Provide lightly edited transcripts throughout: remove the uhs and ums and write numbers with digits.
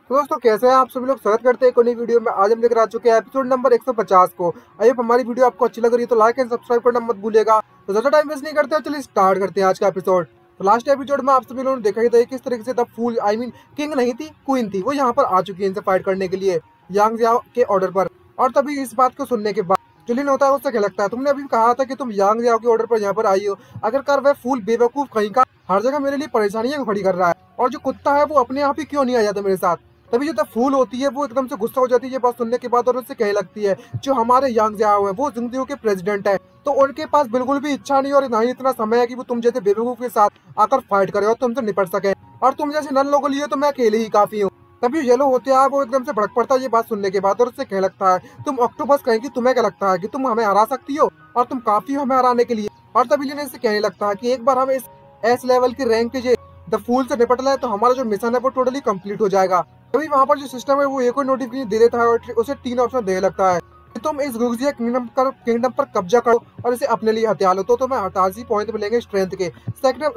तो दोस्तों कैसे हैं आप सभी लोग। स्वागत करते हैं एक नई वीडियो में। आज हम लेकर आ चुके हैं एपिसोड नंबर 150 को। आई होप हमारी वीडियो आपको अच्छी लग रही है तो लाइक एंड सब्सक्राइब करना मत भूलिएगा। तो ज्यादा टाइम वेस्ट नहीं करते हैं, चलिए स्टार्ट करते हैं आज का एपिसोड। तो लास्ट एपिसोड में आप सभी लोगों ने देखा ही था किस तरीके से द फूल किंग नहीं थी, क्वीन थी, वो यहाँ पर आ चुकी है इनसे फाइट करने के लिए यांग जियाओ के ऑर्डर पर। और तभी इस बात को सुनने के बाद जो लिन होता है उससे क्या लगता है, तुमने अभी कहा था कि तुम यांग जियाओ के ऑर्डर पर यहाँ पर आई हो, आखिरकार वह फूल बेवकूफ कहीं का हर जगह मेरे लिए परेशानियां खड़ी कर रहा है, और जो कुत्ता है वो अपने आप ही क्यों नहीं आ जाता मेरे साथ। तभी जो फूल होती है वो एकदम से गुस्सा हो जाती है ये बात सुनने के बाद, और उससे कहने लगती है जो हमारे यांग जियाओ है वो जिंगजियो के प्रेसिडेंट है, तो उनके पास बिल्कुल भी इच्छा नहीं और ना ही इतना समय है कि वो तुम जैसे बेवकूफ के साथ आकर फाइट करे और तुमसे निपट सके, और तुम जैसे नन लोगों के लिए तो मैं अकेले ही काफी हूँ। तभी येलो होते हैं वो एकदम से भड़क पड़ता है ये बात सुनने के बाद, और उससे कहने लगता है तुम ऑक्टोपस कहेंगी, तुम्हें क्या लगता है कि तुम हमें हरा सकती हो और तुम काफी हो हमें हराने के लिए। और तभी लिन से कहने लगता है कि एक बार हम इस एस लेवल की रैंक के द फूल से निपट ले तो हमारा जो मिशन है वो टोटली कंप्लीट हो जाएगा। तभी वहाँ पर जो सिस्टम है वो एक और नोटिफिकेशन दे देता है और उसे 3 ऑप्शन देने लगता है कि तुम इस गुजिया किंगडम पर कब्जा करो और इसे अपने लिए हथियार लो, तो तुम्हें 88 पॉइंट मिलेंगे स्ट्रेंथ के।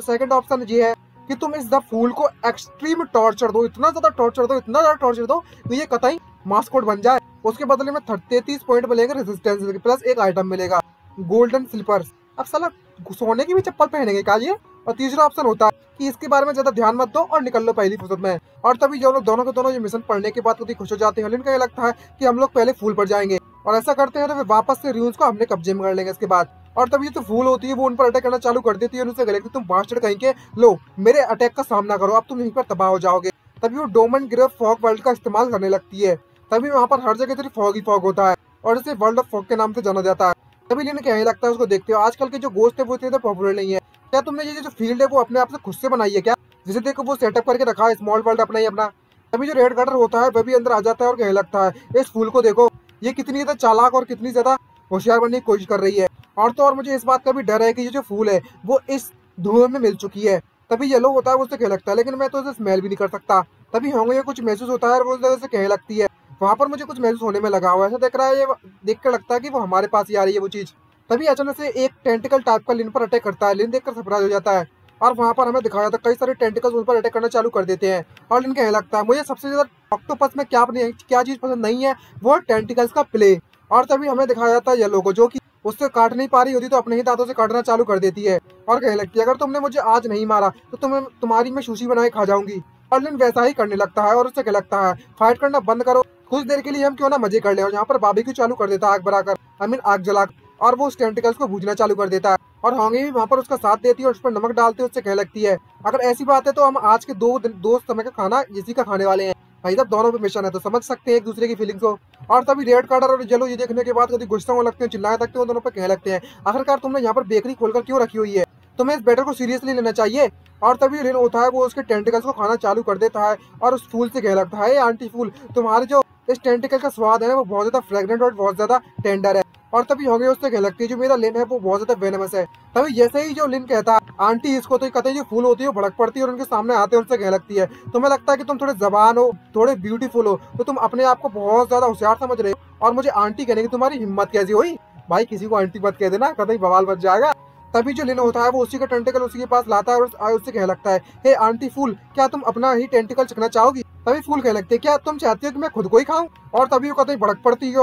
सेकंड ऑप्शन ये है कि तुम इस द फूल को एक्सट्रीम टॉर्चर दो, इतना ज्यादा टॉर्चर दो, इतना ज्यादा टॉर्चर दो कि ये कतई मास्कोट बन जाए। उसके बदले में 33 पॉइंट मिलेंगे रेजिस्टेंस प्लस एक आइटम मिलेगा गोल्डन स्लीपर्स। अब साला सोने की भी चप्पल पहनेंगे क्या ये। और तीसरा ऑप्शन होता है कि इसके बारे में ज्यादा ध्यान मत दो और निकल लो पहली फुर्सत में। और तभी जो लोग दोनों के दोनों ये मिशन पढ़ने के बाद खुद खुश हो जाते हैं। लिन का ये लगता है कि हम लोग पहले फूल पर जाएंगे, और ऐसा करते हैं तो वे वापस से र्यून्स को हमने कब्जे में कर लेंगे इसके बाद। और तभी जो फूल होती है वो उन पर अटैक करना चालू कर देती है, उनसे कहती है तुम बास्टर्ड कहीं के, लो मेरे अटैक का सामना करो, अब तुम यहीं पर तबाह हो जाओगे। तभी वो डोमन ग्रेव फॉग वर्ल्ड का इस्तेमाल करने लगती है। तभी वहाँ पर हर जगह सिर्फ फॉग ही फॉग होता है और इसे वर्ल्ड ऑफ फॉग के नाम से जाना जाता है। तभी लिन कहने लगता है उसको देखते हो आजकल के जो गोश्त है वो इतने पॉपुलर नहीं है, क्या तुमने ये जो फील्ड है वो अपने आप से खुद से बनाई है क्या, जिसे देखो वो सेटअप करके रखा है स्मॉल वर्ल्ड अपना ही अपना। तभी जो रेड कटर होता है वह भी अंदर आ जाता है और कहने लगता है इस फूल को देखो, ये कितनी ज्यादा चालाक और कितनी ज्यादा होशियार बनने की कोशिश कर रही है, और तो और मुझे इस बात का भी डर है कि ये जो फूल है वो इस धुएं में मिल चुकी है। तभी येलो होता है वो उससे कहने लगता है लेकिन मैं तो इसे स्मेल भी नहीं कर सकता। तभी होंगे ये कुछ महसूस होता है और वो उसे कहने लगती है वहां पर मुझे कुछ महसूस होने में लगा हुआ है, ऐसा देख रहा है ये देख कर लगता है कि वो हमारे पास ही आ रही है वो चीज। तभी अचानक से एक टेंटिकल टाइप का लिन पर अटैक करता है। लिन देखकर सरप्राइज हो जाता है और वहां पर हमें दिखाया था कई सारे टेंटिकल्स उन पर अटैक करना चालू कर देते हैं। और लिन कहने लगता है मुझे सबसे ज्यादा ऑक्टोपस में क्या चीज पसंद नहीं है वो टेंटिकल्स का प्ले। और तभी हमें दिखाया जाता है येलो को जो कि उससे काट नहीं पा रही होती तो अपने ही दांतों से काटना चालू कर देती है और कहने लगती है अगर तुमने मुझे आज नहीं मारा तो तुम्हारी मैं सुशी बनाए खा जाऊंगी। और लिन वैसा ही करने लगता है और उससे क्या लगता है फाइट करना बंद करो, कुछ देर के लिए हम क्यों ना मजे कर ले। और यहाँ पर बारबेक्यू चालू कर देता है आग बनाकर, आग जला, और वो उस टेंटिकल्स को भूजना चालू कर देता है। और होंगे भी वहाँ पर उसका साथ देती है और उस पर नमक डालती है, उससे कहने लगती है अगर ऐसी बात है तो हम आज के दो समय का खाना इसी का खाने वाले हैं। भाई जब दोनों पे मिशन है तो समझ सकते हैं एक दूसरे की फीलिंग्स को। और तभी रेड कार्डर और येलो ये देखने के बाद कभी गुस्सा होने लगते हैं, चिल्लाने लगते हैं, दोनों पे कहने लगते हैं आखिरकार तुमने यहाँ पर बेकरी खोलकर क्यों रखी हुई है, तुम्हें इस बैटर को सीरियसली लेना चाहिए। और तभी लिन होता है वो उसके टेंटिकल्स को खाना चालू कर देता है और उस फूल से कहने लगता है आंटी फूल तुम्हारे जो इस टेंटिकल का स्वाद है वो बहुत ज्यादा फ्रेग्रेंट और बहुत ज्यादा टेंडर है। और तभी होंगे उससे कहने लगती है जो मेरा लिन है वो बहुत ज्यादा वेनमस है। तभी जैसे ही जो लिन कहता है आंटी इसको, तो कहते हैं जो फूल होती है वो भड़क पड़ती है और उनके सामने आते हैं, उनसे कहने लगती है तुम्हें लगता है कि तुम थोड़े जबान हो, थोड़े ब्यूटीफुल हो, तो तुम अपने आप को बहुत ज्यादा होशियार समझ रहे हो और मुझे आंटी कहने की तुम्हारी हिम्मत कैसी हुई। भाई किसी को आंटी मत कह देना, कतई बवाल बच जाएगा। तभी जो लिन होता है वो उसी का टेंटिकल उसी के पास लाता है और उससे कहने लगता है हे आंटी फूल क्या तुम अपना ही टेंटिकल चखना चाहोगी। तभी फूल कहने लगते हैं क्या तुम चाहती हो कि मैं खुद को ही खाऊं। और तभी वो कतई भड़क पड़ती है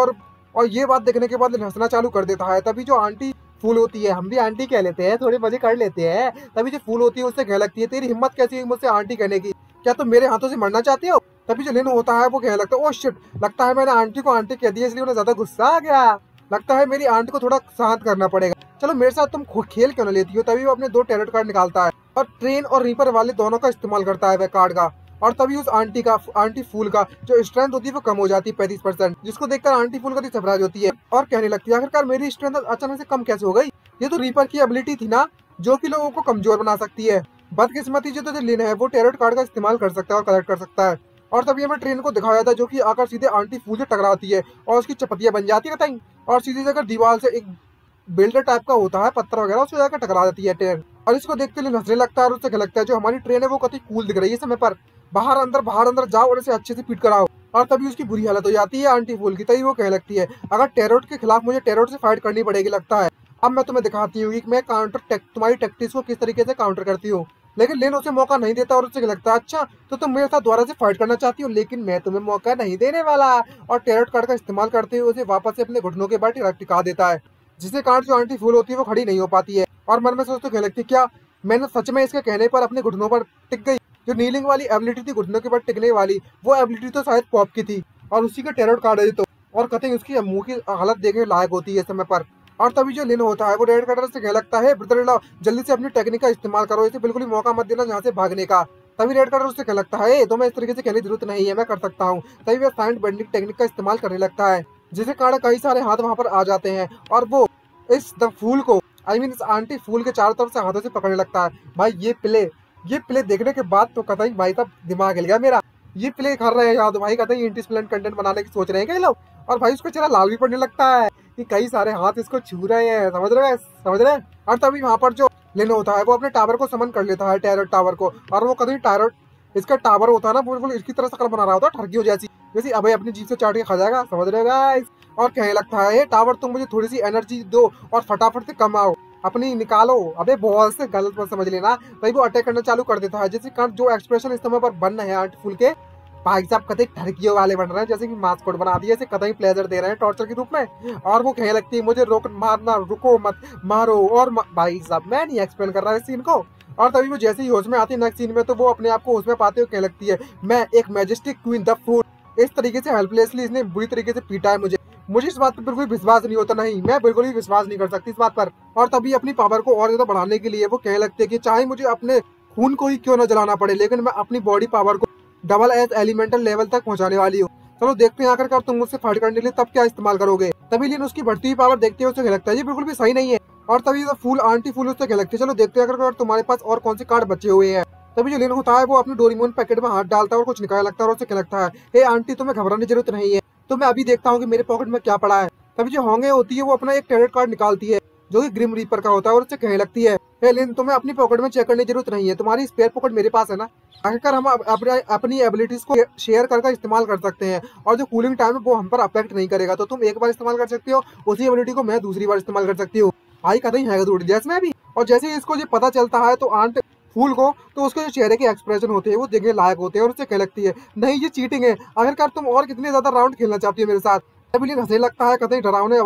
और ये बात देखने के बाद हंसना चालू कर देता है। तभी जो आंटी फूल होती है, हम भी आंटी कह लेते हैं, थोड़े मजे कर लेते हैं, तभी जो फूल होती है उससे कहने लगती है तेरी हिम्मत कैसी है मुझसे आंटी कहने की, क्या तुम मेरे हाथों से मरना चाहते हो। तभी जो लिन होता है वो कहने लगता है ओ शिट, लगता है मैंने आंटी को आंटी कह दिया इसलिए उन्हें ज्यादा गुस्सा आ गया, लगता है मेरी आंटी को थोड़ा शांत करना पड़ेगा, चलो मेरे साथ तुम खेल क्यों न लेती हो। तभी वो अपने 2 टैलेंट कार्ड निकालता है और ट्रेन और रीपर वाले दोनों का इस्तेमाल करता है वह कार्ड का। और तभी उस आंटी फूल का जो स्ट्रेंथ होती है वो कम हो जाती है 35%, जिसको देखकर आंटी फूल का सरप्राइज होती है और कहने लगती है आखिरकार मेरी स्ट्रेंथ अचानक से कम कैसे हो गई, ये तो रीपर की एबिलिटी थी ना जो कि लोगों को कमजोर बना सकती है। बदकिस्मती जो तो लिन है वो टैलेंट कार्ड का इस्तेमाल कर सकता है और कलेक्ट कर सकता है। और तभी हमें ट्रेन को दिखाया था जो कि आकर सीधे आंटी फूल से टकराती है और उसकी चपतियां बन जाती है और सीधे जाकर दीवार से एक बिल्डर टाइप का होता है पत्थर वगैरह उसको जाकर टकरा देती है ट्रेन। और इसको देखते हुए हंसने लगता है और उससे लगता है जो हमारी ट्रेन है वो कतई कूल दिख रही है समय पर, बाहर अंदर जाओ और इसे अच्छे से पीट कराओ। और तभी उसकी बुरी हालत हो जाती है आंटी फूल की। तभी वो कहने लगती है अगर टेरोट के खिलाफ मुझे टेरोट से फाइट करनी पड़ेगी लगता है, अब मैं तुम्हें दिखाती हूँ कि मैं तुम्हारी टैक्टिक्स को किस तरीके से काउंटर करती हूँ। लेकिन लिन उसे मौका नहीं देता और उसे लगता है अच्छा तो तुम मेरे साथ दोबारा से फाइट करना चाहती हो, लेकिन मैं तुम्हें मौका नहीं देने वाला। और टेरर कार्ड का इस्तेमाल करते हुए उसे वापस से अपने घुटनों के बल टिका देता है, जिससे कार्ड जो आंटी फूल होती है वो खड़ी नहीं हो पाती है। और मन में सोचते कहने लगती क्या मैंने सच में इसके कहने पर अपने घुटनों पर टिक गई। जो नीलिंग वाली एबिलिटी थी घुटनों के पर टिकने वाली, वो एबिलिटी तो शायद पॉप की थी और उसी का टेरर कार्ड है तो, और कतई उसकी मुंह की हालत देखने लायक होती है समय पर। और तभी जो लिन होता है वो रेड कटर से कहने लगता है ब्रदर लॉ जल्दी से अपनी टेक्निक का इस्तेमाल करो, इसे बिल्कुल भी मौका मत देना यहाँ से भागने का। तभी रेड कटर उससे कहने लगता है तो मैं इस तरीके से कहने की जरूरत नहीं है, मैं कर सकता हूँ। तभी वह साइंड बेंडिंग टेक्निक का इस्तेमाल करने लगता है, जिसके कारण कई सारे हाथ वहां पर आ जाते हैं और वो इस द फूल को इस आंटी फूल के चारों तरफ से हाथों से पकड़ने लगता है। भाई ये प्ले देखने के बाद तो कतई भाई साहब दिमाग हिल गया मेरा। ये प्ले कर रहे हैं याद भाई कतई इंटीस्प्लेंट कंटेंट बनाने की सोच रहे हैं क्या ये लोग। और भाई उसको चेहरा लाल भी पड़ने लगता है कि कई सारे हाथ इसको छू रहे हैं, समझ रहे हैं। और तभी वहां पर जो लिन होता है वो अपने टावर को समन कर लेता है, टेरर टावर को। और वो कतई टावर इसका टावर होता है ना बिल्कुल इसकी तरह शक्ल बना रहा होता है ठरकियों जैसी, जैसे अभय अपनी जीभ से चाट के खा जाएगा, समझ रहे हो गाइस। और कहने लगता है टावर तुम मुझे थोड़ी सी एनर्जी दो और फटाफट से कमाओ अपनी निकालो। अबे बहुत से गलत मत समझ लेना। तभी वो अटैक करना चालू कर देता है, जिसके कारण जो एक्सप्रेशन इस समय पर बन रहे हैं आंटी फूल के भाई साहब कतई ठरकियों वाले बन रहे हैं, जैसे कि मास्कोट बना दिए, ऐसे कतई प्लेजर दे रहे हैं टॉर्चर के रूप में। और वो कहने लगती है मुझे रोक मारना, रुको मत मारो। और भाई साहब मैं नहीं एक्सप्लेन कर रहा इस सीन को। और तभी वो जैसे ही होश में आती है नेक्स्ट सीन में, तो वो अपने आप को होश में पाते हुए कहने लगती है मैं एक मैजेस्टिक क्वीन द फूल। इस तरीके से हेल्पलेसली इसने बुरी तरीके से पीटा है मुझे इस बात पर बिल्कुल विश्वास नहीं होता, नहीं मैं बिल्कुल भी विश्वास नहीं कर सकती इस बात पर। और तभी अपनी पावर को और ज्यादा बढ़ाने के लिए वो कहने लगते हैं कि चाहे मुझे अपने खून को ही क्यों न जलाना पड़े, लेकिन मैं अपनी बॉडी पावर को डबल एज एलिमेंटल लेवल तक पहुंचाने वाली हूँ। चलो देखते हैं आखिरकार तुम मुझसे फाइट करने के लिए तब क्या इस्तेमाल करोगे। तभी लिन उसकी बढ़ती हुई पावर देखते हुए उसे कहने लगता है ये बिल्कुल भी सही नहीं है। और तभी तो फूल आंटी फूल उससे कहने लगती है चलो देखते हैं आखिरकार तुम्हारे पास और कौन से कार्ड बचे हुए हैं। तभी जो लिन होता है वो अपने डोरेमोन पैकेट में हाथ डालता है और कुछ निकालने लगता है और उससे कहने लगता है हे आंटी तुम्हें घबराने की जरूरत नहीं है, तो मैं अभी देखता हूँ कि मेरे पॉकेट में क्या पड़ा है। तभी जो होंगे होती है वो अपना एक क्रेडिट कार्ड निकालती है जो कि ग्रिम रीपर का होता है और उससे कहने लगती है हे लिन तुम्हें अपनी पॉकेट में चेक करने की जरूरत नहीं है, तुम्हारी स्पेयर पॉकेट मेरे पास है ना। आखिरकार हम अपनी एबिलिटीज को शेयर करके इस्तेमाल कर सकते हैं और जो कूलिंग टाइम है वो हम पर अफेक्ट नहीं करेगा, तो तुम एक बार इस्तेमाल कर सकती हो उसी एबिलिटी को मैं दूसरी बार इस्तेमाल कर सकती हूँ। आई कतई है थोड़ी जैसे मैं भी। और जैसे ही इसको ये पता चलता है तो आंट फूल को तो उसके जो चेहरे के एक्सप्रेशन होते हैं वो देखने लायक होते हैं और उससे कह लगती है नहीं ये चीटिंग है, आखिरकार तुम और कितने ज्यादा राउंड खेलना चाहती हो मेरे साथ। तभी लिन हंसने लगता है कतई डरावने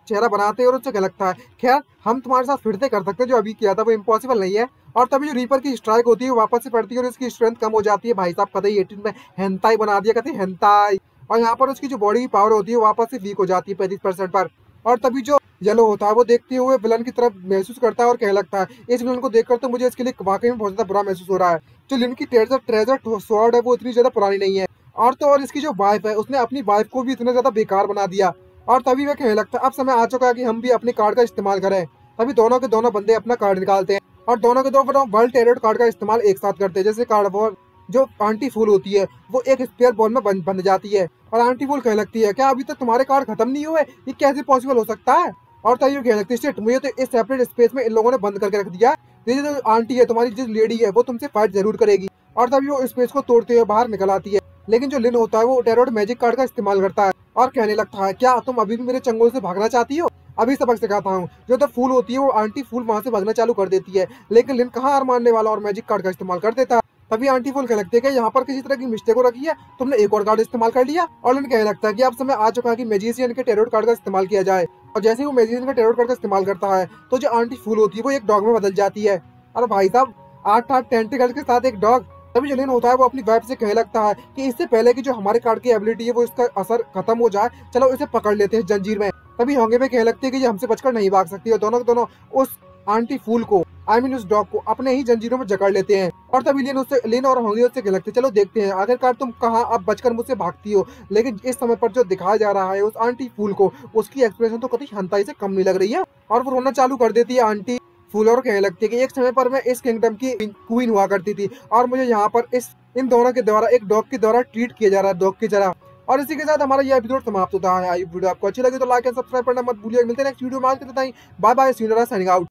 चेहरा बनाते हैं और उससे कह लगता है खैर हम तुम्हारे साथ फिर से कर सकते हैं, जो अभी किया था वो इम्पॉसिबल नहीं है। और तभी जो रीपर की स्ट्राइक होती है वो वापस से पड़ती है और इसकी स्ट्रेंथ कम हो जाती है। भाई साहब कतई 18 में हेंताई बना दिया, कतई हेंताई। और यहाँ पर उसकी जो बॉडी की पावर होती है वो वापस से वीक हो जाती है 35% पर। और तभी जो येलो होता है वो देखते हुए विलन की तरफ महसूस करता है और कहने लगता है इस विलन को देखकर तो मुझे इसके लिए वाकई में बहुत ज्यादा बुरा महसूस हो रहा है। जो लिन की ट्रेजर स्वॉर्ड है वो इतनी ज्यादा पुरानी नहीं है, और तो और इसकी जो वाइफ है उसने अपनी वाइफ को भी इतना ज्यादा बेकार बना दिया। और तभी वह कहने लगता है अब समय आ चुका है कि हम भी अपने कार्ड का इस्तेमाल करें। तभी दोनों के दोनों बंदे अपना कार्ड निकालते हैं और दोनों के दो वर्ल्ड टेरर कार्ड का इस्तेमाल एक साथ करते हैं। जैसे कार्ड वॉर जो आंटी फूल होती है वो एक स्पेयर बॉल में बन जाती है और आंटी फूल कहने लगती है क्या अभी तक तुम्हारे कार्ड खत्म नहीं हुए, ये कैसे पॉसिबल हो सकता है। और तभी कहने लगती है शिट मुझे तो इस सेपरेट स्पेस में इन लोगों ने बंद करके रख दिया, ये जो आंटी है तुम्हारी जो लेडी है वो तुमसे फाइट जरूर करेगी। और तभी वो स्पेस को तोड़ते हुए बाहर निकल आती है, लेकिन जो लिन होता है वो टेरर मैजिक कार्ड का इस्तेमाल करता है और कहने लगता है क्या तुम अभी भी मेरे चंगुल से भागना चाहती हो, अभी सबक सिखाता हूँ। जो द फूल होती है वो आंटी फूल वहां से भागना चालू कर देती है, लेकिन लिन कहाँ हार मानने वाला और मैजिक कार्ड का इस्तेमाल कर देता है। तभी आंटी फूल कहने लगती है कि यहाँ पर किसी तरह की मिस्टेक हो रखी है, तुमने एक और कार्ड इस्तेमाल कर लिया। और लिन कहने लगता है कि अब समय आ चुका है कि मैजिशियन के टेरर कार्ड का इस्तेमाल किया जाए। और जैसे ही वो मैजिशियन के टेरर कार्ड का इस्तेमाल करता है तो जो आंटी फूल होती है वो एक डॉग में बदल जाती है। और भाई साहब 8 टेंटिकल्स के साथ एक डॉग। तभी जो लिन होता है वो अपनी वाइफ से कहने लगता है कि इससे पहले कि जो हमारे कार्ड की एबिलिटी है वो इसका असर खत्म हो जाए, चलो इसे पकड़ लेते हैं जंजीर में। तभी होंगे में कहने लगती है कि ये हमसे बचकर नहीं भाग सकती, और दोनों के दोनों उस आंटी फूल को उस डॉग को अपने ही जंजीरों में जकड़ लेते हैं। और तभी लिन और होंगे उससे कहने लगते हैं चलो देखते हैं आखिरकार तुम कहाँ अब बचकर मुझसे भागती हो। लेकिन इस समय पर जो दिखाया जा रहा है उस आंटी फूल को, उसकी एक्सप्रेशन तो कभी हंताई से कम नहीं लग रही है और वो रोना चालू कर देती है आंटी फूल और कहने लगती है कि एक समय पर मैं इस किंगडम की क्वीन हुआ करती थी और मुझे यहाँ पर इन दोनों के द्वारा एक डॉग के द्वारा ट्रीट किया जा रहा है, डॉग की तरह। और इसी के साथ हमारा यह एपिसोड समाप्त होता है। वीडियो आपको अच्छी लगी तो लाइक एंड सब्सक्राइब करना मत भूलिए। मिलते हैं नेक्स्ट वीडियो में, आज के लिए बाय बाय, साइनिंग आउट।